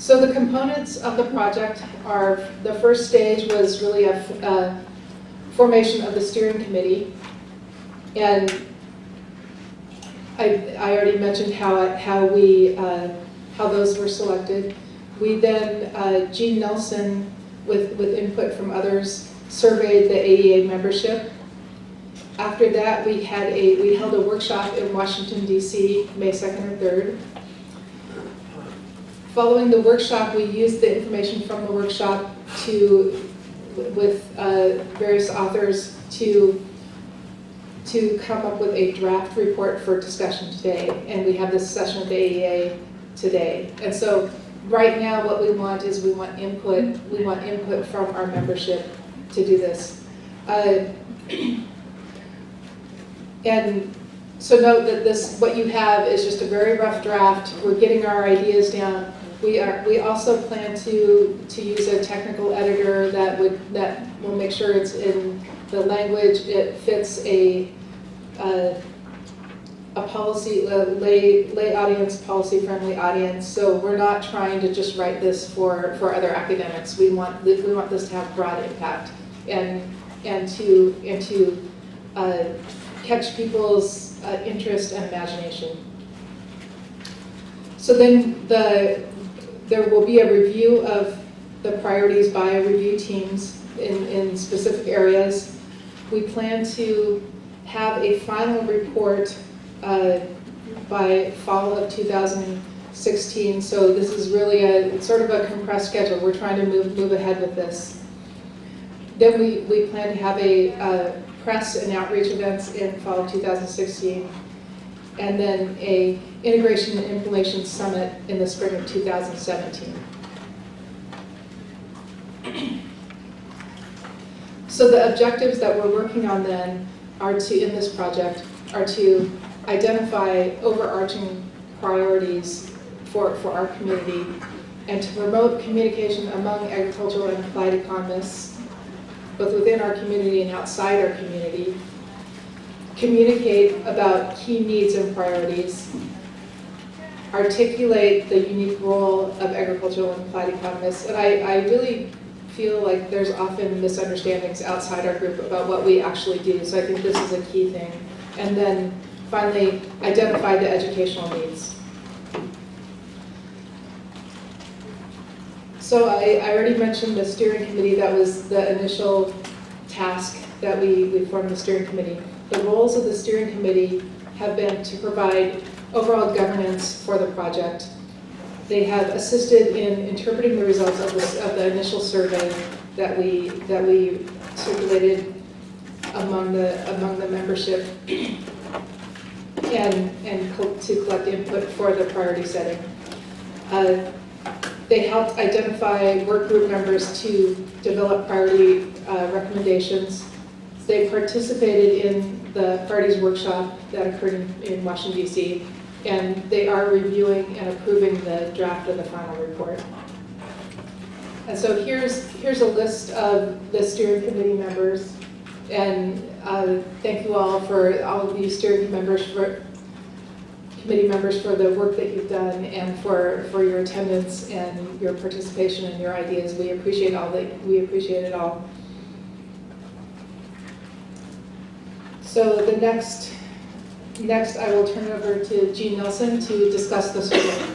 So the components of the project are, the first stage was really a formation of the steering committee. And I already mentioned how those were selected. We then, Gene Nelson, with input from others, surveyed the AEA membership. After that, we held a workshop in Washington, D.C., May 2nd and 3rd. Following the workshop, we used the information from the workshop with various authors to come up with a draft report for discussion today. And we have this session at the AEA today. And so right now what we want is we want input from our membership to do this. And so note that what you have is just a very rough draft. We're getting our ideas down. We also plan to use a technical editor that will make sure it's in the language. It fits a policy, lay audience, policy-friendly audience. So we're not trying to just write this for other academics. We want this to have broad impact and to catch people's interest and imagination. So then there will be a review of the priorities by review teams in specific areas. We plan to have a final report by fall of 2016. So this is really sort of a compressed schedule. We're trying to move ahead with this. Then we plan to have a press and outreach events in fall of 2016, and then a integration and implementation summit in the spring of 2017. So the objectives that we're working on then in this project are to identify overarching priorities for our community and to promote communication among agricultural and applied economists, both within our community and outside our community, communicate about key needs and priorities, articulate the unique role of agricultural and applied economists. And I really feel like there's often misunderstandings outside our group about what we actually do, so I think this is a key thing. And then finally, identify the educational needs. So I already mentioned the steering committee. That was the initial task that we formed the steering committee. The roles of the steering committee have been to provide overall governance for the project. They have assisted in interpreting the results of the initial survey that we circulated among the membership and to collect input for the priority setting. They helped identify work group members to develop priority recommendations. They participated in the priorities workshop that occurred in Washington, D.C., and they are reviewing and approving the draft of the final report. And so here's a list of the steering committee members, and thank you all of you steering committee members for the work that you've done and for your attendance and your participation and your ideas. We appreciate it all. So the next I will turn it over to Gene Nelson to discuss the survey.